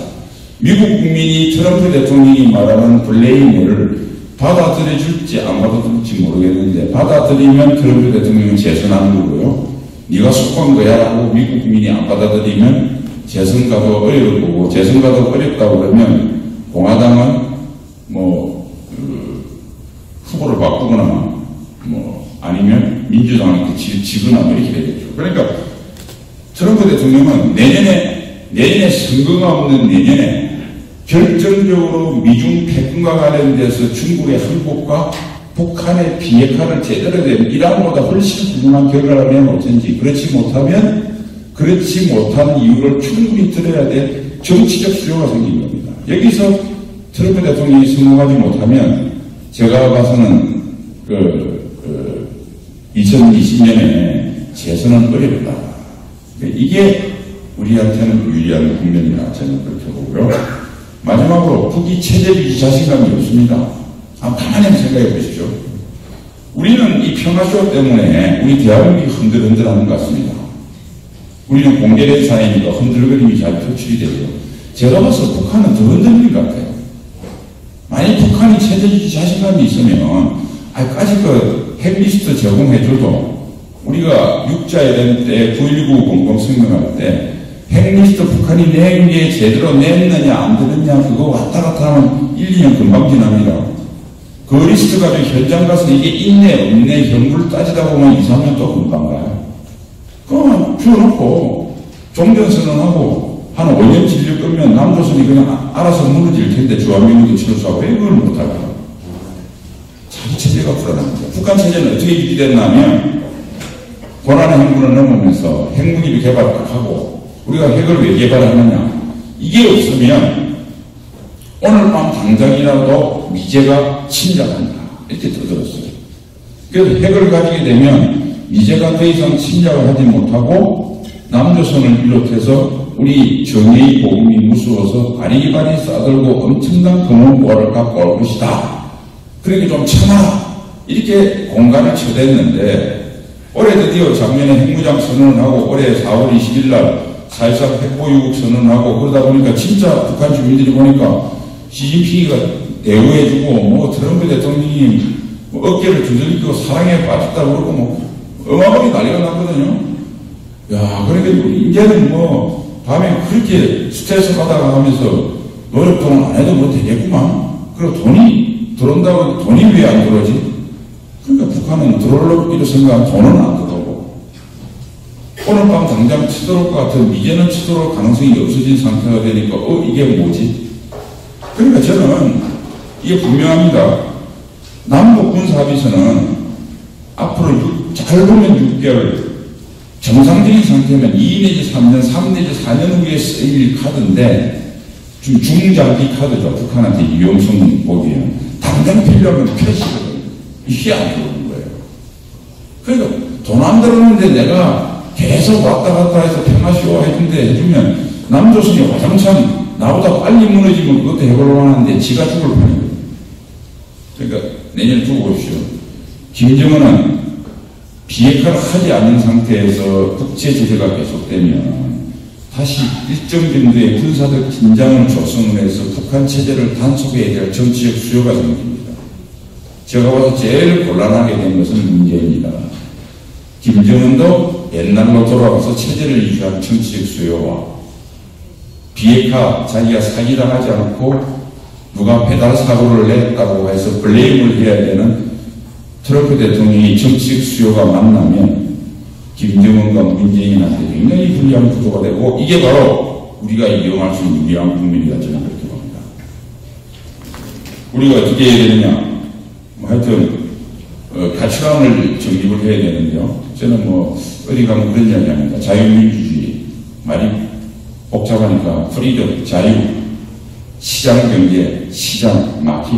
미국 국민이 트럼프 대통령이 말하는 블레임을 받아들여줄지 안 받아들일지 모르겠는데, 받아들이면 트럼프 대통령은 재선하는 거고요. 네가 속한 거야 하고 미국 국민이 안 받아들이면 재선 가도 어려울 거고, 재선 가도 어렵다고 그러면 공화당은 후보를 바꾸거나 아니면 민주당한테 지거나 이렇게 되겠죠. 그러니까 트럼프 대통령은 내년에 선거가 없는 내년에 결정적으로 미중 패권과 관련돼서 중국의 한국과 북한의 비핵화를 제대로 된 이란보다 훨씬 훌륭한 결과를 내면 어쩐지, 그렇지 못한 이유를 충분히 들어야 될 정치적 수요가 생긴 겁니다. 여기서 트럼프 대통령이 성공하지 못하면 제가 봐서는 2020년에 재선은 어렵다. 이게 우리한테는 유리한 국면이라 저는 그렇게 보고요. 마지막으로 북이 체제주의 자신감이 없습니다. 가만히 생각해 보십시오. 우리는 이 평화쇼 때문에 우리 대한민국이 흔들흔들하는 것 같습니다. 우리는 공개된 사회니까 흔들거림이 잘 표출이 되고요. 제가 봐서 북한은 더 흔들리는 것 같아요. 만약 북한이 체제주의 자신감이 있으면 아직까지 핵리스트 제공해줘도 우리가 육자회담 때 9.19 공동성명할 때 핵리스트 북한이 낸 게 제대로 냈느냐 안 됐느냐 그거 왔다 갔다 하면 1, 2년 금방 지납니다. 그 리스트 가지고 현장 가서 이게 있네 없네 현물을 따지다 보면 2, 3년 또 금방 가요. 그러면 주워놓고 종전선언하고 한 5년 진료 끄면 남조선이 그냥 알아서 무너질 텐데 주한미군이 철수하고 왜 그걸 못할까? 자기 체제가 불안합니다. 북한 체제는 어떻게 유지됐냐면 고난의 행군을 넘으면서 핵무기를 개발하고 우리가 핵을 왜 개발하느냐? 이게 없으면 오늘 밤 당장이라도 미제가 침략한다. 이렇게 떠들었어요. 그래서 핵을 가지게 되면 미제가 더 이상 침략을 하지 못하고 남조선을 비롯해서 우리 정예의 복음이 무서워서 바리바리 싸들고 엄청난 금은보화를 갖고 올 것이다. 그러니까 좀 참아라. 이렇게 공간을 쳐댔는데 올해 드디어 작년에 핵무장 선언을 하고 올해 4월 20일 날 4.13 핵보유국 선언하고 그러다 보니까 진짜 북한 주민들이 보니까 시진핑이가 대우해주고 트럼프 대통령이 어깨를 두들기고 사랑에 빠졌다고 그러고 어마어마하게 난리가 났거든요. 야, 그러니까 이제는 밤에 그렇게 스트레스 받아가 하면서 노력도 안 해도 뭐 되겠구만. 그리고 돈이 들어온다고 돈이 왜 안 들어오지? 그러니까 북한은 들어오려고 이렇게 생각하면 돈은 안 들어오고 오늘 밤 당장 치들어올 것 같은 이제는 치들어올 가능성이 없어진 상태가 되니까 이게 뭐지? 그러니까 저는 이게 분명합니다. 남북 군사합의서는 앞으로 잘 보면 6개월 정상적인 상태면 2 내지 3년, 3 내지 4년 후에 쓰일 카드인데 좀 중장기 카드죠. 북한한테 위험성 보기에는 당장 필요하면 표시거든요. 이게 안 들어오는 거예요. 그러니까 돈 안 들어오는데 내가 계속 왔다 갔다 해서 평화쇼 해주면 남조선이 화장참 나보다 빨리 무너지면 그것도 해보려고 하는데 지가 죽을 판이거든요. 그러니까 내년 두고 보십시오. 김정은은 비핵화를 하지 않는 상태에서 국제제재가 계속되면 다시 일정 정도의 군사적 긴장을 조성을 해서 북한 체제를 단속해야 될 정치적 수요가 생깁니다. 제가 봐서 제일 곤란하게 된 것은 문제입니다. 김정은도 옛날로 돌아가서 체제를 유지한 정치적 수요와 비핵화 자기가 사기당하지 않고 누가 배달 사고를 냈다고 해서 블레임을 해야 되는 트럼프 대통령이 정치적 수요가 만나면 김정은과 문재인한테 굉장히 불리한 구조가 되고 이게 바로 우리가 이용할 수 있는 위험 국면이다 저는 그렇게 봅니다. 우리가 어떻게 해야 되느냐 하여튼 가치관을 정립을 해야 되는데요. 저는 어디 가면 그런 이야기 합니다. 자유민주주의 말이 복잡하니까 프리덤, 자유, 시장경제, 시장, 마켓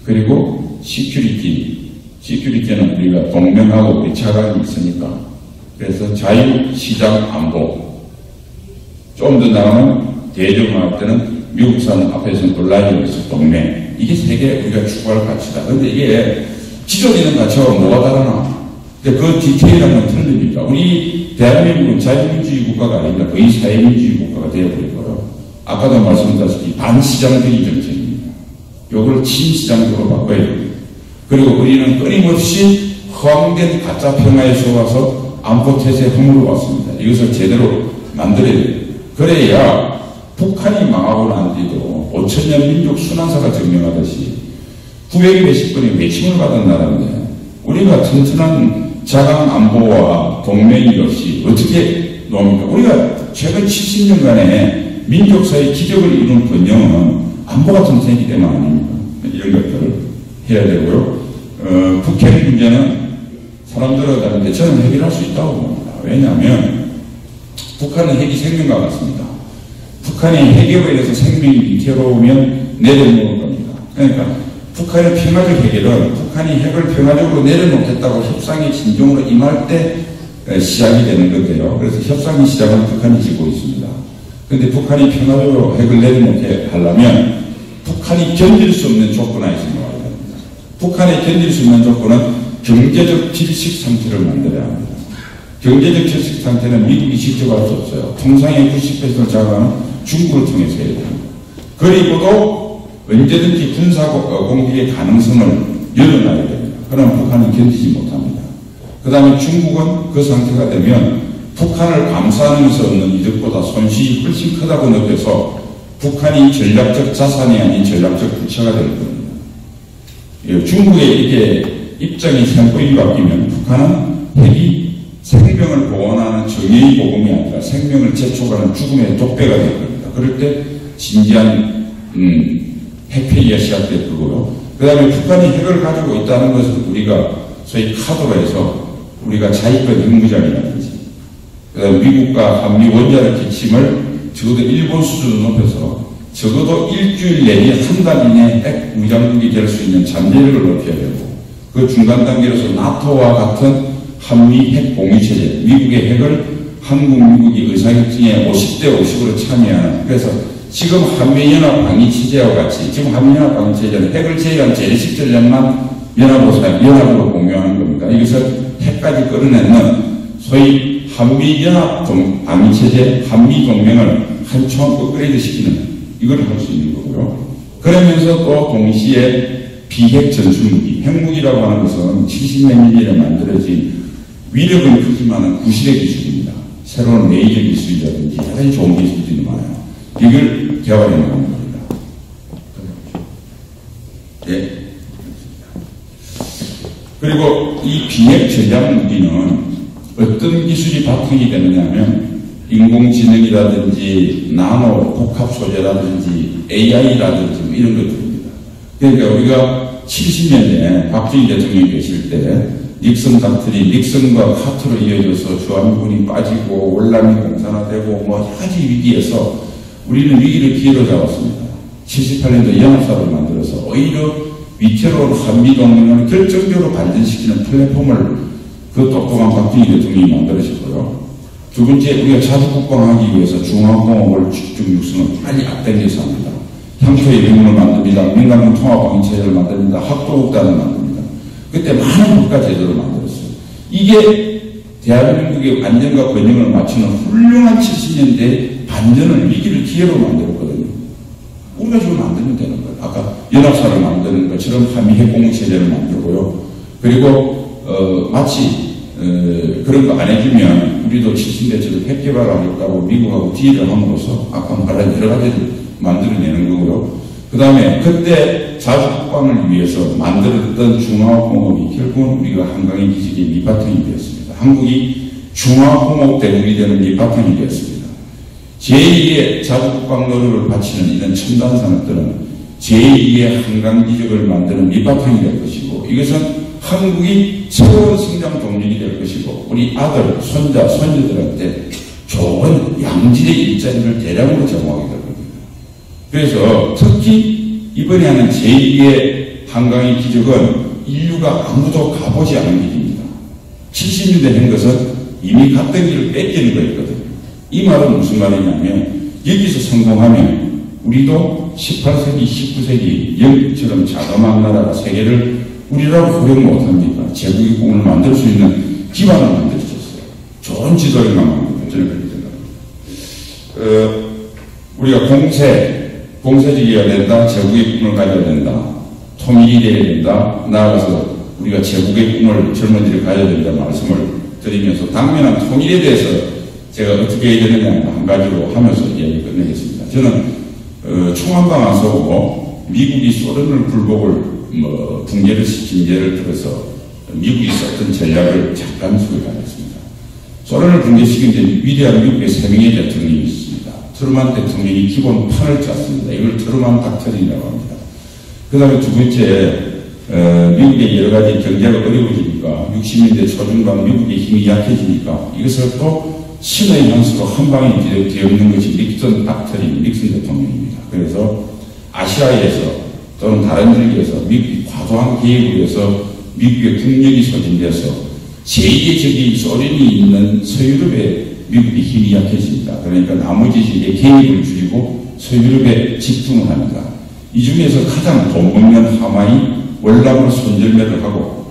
그리고 시큐리티는 우리가 동맹하고 배차관이 있으니까 그래서 자유, 시장, 안보 좀 더 나가면 대중화할 때는 미국산 앞에서는 온라인에서 동맹 이게 세계 우리가 추구할 가치다. 그런데 이게 기존 있는 가치와 뭐가 다르나? 근데 그 디테일한 건 틀립니다. 우리 대한민국은 자유민주주의 국가가 아니라 거의 사회민주주의 국가가 되어버리고요. 아까도 말씀드렸다시피 반시장적인 정책입니다. 요걸 친시장적으로 바꿔야 됩니다. 그리고 우리는 끊임없이 허황된 가짜 평화에 속아서 안보태세에 허물어 왔습니다. 이것을 제대로 만들어야 돼요. 그래야 북한이 망하고 난 뒤도 5천년 민족 순환사가 증명하듯이 900여 몇십 번의 외침을 받은 나라인데 우리가 튼튼한 자강 안보와 동맹이 없이 어떻게 놉니까? 우리가 최근 70년간의 민족사의 기적을 이룬 번영은 안보가 튼튼했기 때문 아닙니까? 이런 것들을 해야 되고요. 북핵 문제는 사람들과 다른데 저는 해결할 수 있다고 봅니다. 왜냐하면 북한은 핵이 생명과 같습니다. 북한이 핵에 의해서 생명이 위태로우면 내려놓을 겁니다. 그러니까 북한의 평화적 해결은 북한이 핵을 평화적으로 내려놓겠다고 협상의 진정으로 임할 때 시작이 되는 건데요. 그래서 협상의 시작은 북한이 지고 있습니다. 그런데 북한이 평화적으로 핵을 내려놓게 하려면 북한이 견딜 수 없는 조건 하에 생겨야 됩니다. 북한이 견딜 수 있는 조건은 경제적 질식 상태를 만들어야 합니다. 경제적 질식 상태는 미국이 직접 할 수 없어요. 통상의 90%를 장악하는 중국을 통해서 해야 됩니다. 그리고도 언제든지 군사 공격의 가능성을 열어놔야 됩니다. 그러나 북한은 견디지 못합니다. 그 다음에 중국은 그 상태가 되면 북한을 감싸면서 얻는 이득보다 손실이 훨씬 크다고 느껴서 북한이 전략적 자산이 아닌 전략적 부채가 될 겁니다. 중국의 이렇게 입장이 생포이 바뀌면 북한은 핵이 생명을 보호하는 정의의 보금이 아니라 생명을 재촉하는 죽음의 독배가 될 겁니다. 그럴 때 진지한 핵폐기가 시작될 거고요. 그 다음에 북한이 핵을 가지고 있다는 것을 우리가 소위 카드로 해서 우리가 자위권 핵무장이라든지 그 다음에 미국과 한미 원자력 기침을 적어도 일본 수준으로 높여서 적어도 일주일 내지 한 달 이내에 핵 무장국이 될 수 있는 잠재력을 높여야 되고 그 중간 단계로서 나토와 같은 한미 핵 공유체제, 미국의 핵을 한국, 미국이 의사결정에 50대 50으로 참여하는 그래서 지금 한미연합 방위체제와 같이 지금 한미연합 방위체제는 핵을 제외한 재래식 전략만 연합으로 공유하는 겁니다. 이것을 핵까지 끌어내는 소위 한미연합 방위체제, 한미동맹을 한층 업그레이드 시키는 이걸 할 수 있는 거고요. 그러면서 또 동시에 비핵 전술무기, 핵무기라고 하는 것은 70몇 년에 만들어진 위력은 크지만은 구실의 기술입니다. 새로운 레이저 기술이라든지 여러 좋은 기술들이 많아요. 이걸 개발해 나가는 겁니다. 네. 그리고 이 비핵 전략 무기는 어떤 기술이 바탕이 되느냐면 인공지능이라든지 나노 복합 소재라든지 AI라든지 뭐 이런 것들입니다. 그러니까 우리가 70년대 박정희 대통령이 계실 때 닉슨 닥트린, 닉슨과 카트로 이어져서 주한미군이 빠지고 월남이 공산화되고 뭐 여러 가지 위기에서 우리는 위기를 기회로 잡았습니다. 78년도 연합사를 만들어서 오히려 위태로운 한미동맹을 결정적으로 발전시키는 플랫폼을 그 똑똑한 박정희 대통령이 만들어졌고요. 두 번째, 우리가 자주국방하기 위해서 중화공업을 축적 육성을 빨리 앞당겨서 합니다. 향토의 명문을 만듭니다. 민간군 통합방위체제를 만듭니다. 학도국단을 만듭니다. 그때 많은 국가 제도를 만들었어요. 이게 대한민국의 안정과 번영을 맞추는 훌륭한 70년대 반전을 위기를 기회로 만들었거든요. 우리가 지금 만들면 되는 거예요. 아까 연합사를 만드는 것처럼 한미 핵공유체제를 만들고요. 그리고 마치 그런 거 안 해주면 우리도 70대처럼 핵 개발하겠다고 미국하고 딜을 함으로써 아까 말한 여러 가지를 만들어내는 거고요. 그 다음에 그때 자주국방을 위해서 만들었던 중화공업이 결국은 우리가 한강의 기적의 밑바탕이 되었습니다. 한국이 중화공업 대국이 되는 밑바탕이 되었습니다. 제2의 자주국방 노력을 바치는 이런 첨단 산업들은 제2의 한강 기적을 만드는 밑바탕이 될 것이고 이것은 한국이 새로운 성장 동력이 될 것이고 우리 아들, 손자, 손녀들한테 좋은 양질의 일자리를 대량으로 제공하게 될 겁니다. 그래서 특히 이번에 하는 제2의 한강의 기적은 인류가 아무도 가보지 않은 길입니다. 70년대 한 것은 이미 갔던 길을 뺏기는 거였거든요. 이 말은 무슨 말이냐면 여기서 성공하면 우리도 18세기, 19세기 영국처럼 자그마한 나라가 세계를 우리라고 호령 못합니까? 제국의 꿈을 만들 수 있는 기반을 만들어줬어요. 좋은 지도력만 만듭니다. 저는 그렇게 생각합니다. 우리가 공세지기가 된다. 제국의 꿈을 가져야 된다. 통일이 돼야 된다. 나아가서 우리가 제국의 꿈을 젊은이들이 가져야 된다 말씀을 드리면서 당면한 통일에 대해서 제가 어떻게 해야 되느냐 한 가지로 하면서 이야기 끝내겠습니다. 저는 총한방 안 쏘고 미국이 소련을 굴복을 붕괴를 시킨 예를 들어서 미국이 썼던 전략을 잠깐 소개하겠습니다. 소련을 붕괴시킨 데 위대한 미국의 세 명의 대통령이 있습니다. 트루만 대통령이 기본 판을 짰습니다. 이걸 트루만 닥터린이라고 합니다. 그 다음에 두 번째, 미국의 여러 가지 경제가 어려워지니까 60년대 초중반 미국의 힘이 약해지니까 이것을 또 신의 한수로 한 방에 뒤엎는 것이 닉슨 닥터린, 닉슨 대통령입니다. 그래서 아시아에서 또는 다른 지역에서 미국이 과도한 계획을 위해서 미국의 국력이 소진돼서 제2의 적인 소련이 있는 서유럽에 미국의 힘이 약해집니다. 그러니까 나머지 지역에 계획을 줄이고 서유럽에 집중을 합니다. 이 중에서 가장 돈 먹는 하마이 월남으로 손절매를 하고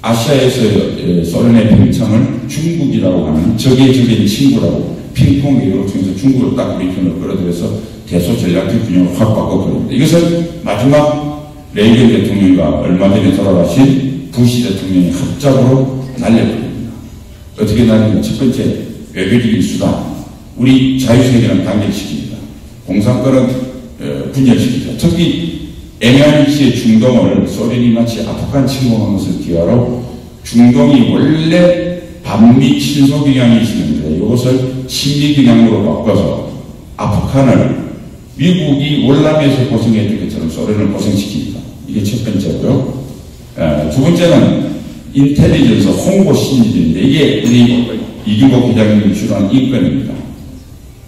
아시아에서 소련의 평창을 중국이라고 하는 적의 적인 친구라고 핑퐁 외교를 통해서 중국을 딱 우리 편으로 끌어들여서 대소 전략적 균형을 확 바꿔버립니다. 이것은 마지막 레이건 대통령과 얼마 전에 돌아가신 부시 대통령이 합작으로 날려버립니다. 어떻게 날리냐? 첫 번째, 외교적인 수단. 우리 자유세계는 단결시킵니다. 공산권은 분열시키죠. 특히 애매한 위치의 중동을 소련이 마치 아프간 침공한 것을 기하로 중동이 원래 반미 친소 경향이 있었는데 이것을 친미 경향으로 바꿔서 아프간을 미국이 월남에서 고생했던 것처럼 소련을 고생시킵니다. 이게 첫 번째고요. 두 번째는 인텔리전스 홍보 심리전인데 이게 우리 이규복 회장님이 주도한 인권입니다.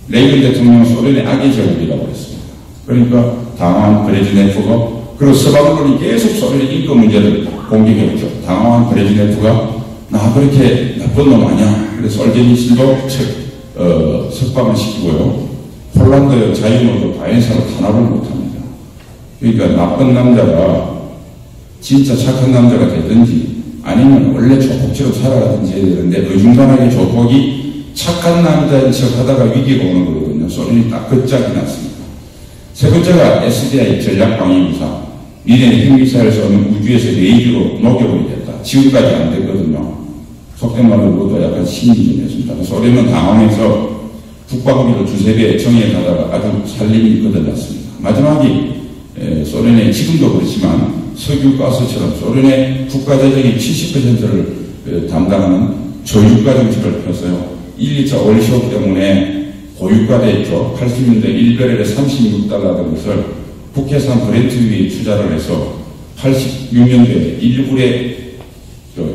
레이건 대통령은 소련의 악의 제국이라고 했습니다. 그러니까 당황한 브레즈네프가 그리고 서방권이 계속 소련의 인권 문제를 공격했죠. 당황한 브레즈네프가 나 그렇게 나쁜 놈 아니야. 그래서 솔제니슨도 석방을 시키고요. 폴란드 자유노도 바이엔사로 탄압을 못합니다. 그러니까 나쁜 남자가 진짜 착한 남자가 되든지 아니면 원래 조폭처럼 살아가든지 해야 되는데 어중간하게 조폭이 착한 남자인 척 하다가 위기가 오는 거거든요. 소련이 딱 그 짝이 났습니다. 세 번째가 SDI 전략방위부사. 미래의 핵미사일을 쏘는 우주에서 레이저로 녹여버리겠다. 지금까지 안 됐거든요. 속된 그때 말로도 약간 신임이었습니다. 소련은 당황해서 국방비를 두세 배 정해가다가 아주 살림이 거들났습니다. 마지막이 소련의 지금도 그렇지만 석유, 가스처럼 소련의 국가재정의 70%를 담당하는 조유가 정책을 펴서요. 1, 2차 올쇼 때문에 고유가됐죠. 80년대 1배럴에 36달러 된 것을 북해산 브렌트유에 투자를 해서 86년도에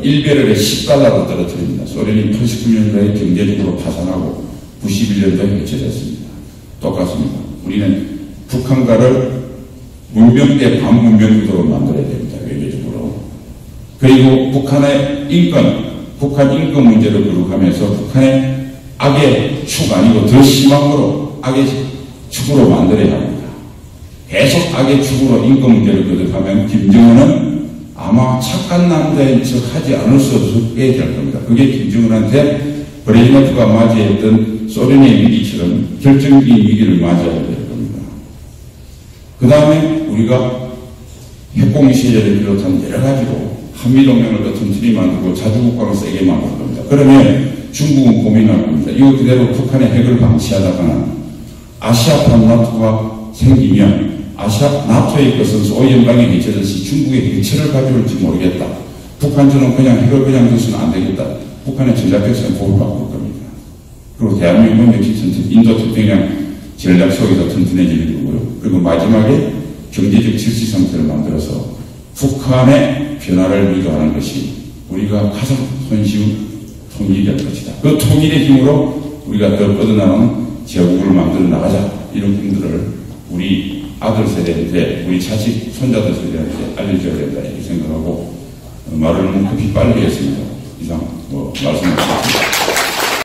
1배럴에 10달러로 떨어뜨립니다. 소련이 89년도에 경제적으로 파산하고 91년도에 해체됐습니다. 똑같습니다. 우리는 북한과를 문명대 반문명구도로 만들어야 됩니다. 외교적으로. 그리고 북한 인권 문제를 거룩하면서 북한의 악의 축 아니고 더 심함으로 악의 축으로 만들어야 합니다. 계속 악의 축으로 인권 문제를 거듭하면 김정은은 아마 착한 남자인 척 하지 않을 수 없게 될 겁니다. 그게 김정은한테 브레즈네프가 맞이했던 소련의 위기처럼 결정적인 위기를 맞이해야 될 겁니다. 그 다음에 우리가 핵공유 시절을 비롯한 여러 가지로 한미동맹을 더 튼튼히 만들고 자주국방을 세게 만들 겁니다. 그러면 중국은 고민할 겁니다. 이거 그대로 북한의 핵을 방치하다가는 아시아판 나토가 생기면 나토의 것은 소연방에 해체듯이 중국의 해체를 가져올지 모르겠다. 북한처럼 그냥 핵을 그냥 둬서는 안 되겠다. 북한의 전략적인 보호를 바꿀 겁니다. 그리고 대한민국은 역시 인도태평양 전략 속에서 튼튼해지는 거고요. 그리고 마지막에 경제적 질서 상태를 만들어서 북한의 변화를 유도하는 것이 우리가 가장 손쉬운 통일이 될 것이다. 그 통일의 힘으로 우리가 더 뻗어나가는 제국을 만들어 나가자. 이런 꿈들을 우리 아들 세대한테, 우리 자식, 손자들 세대한테 알려줘야 된다. 이렇게 생각하고 말을 너무 급히 빨리 했습니다. 이상 말씀드리겠습니다.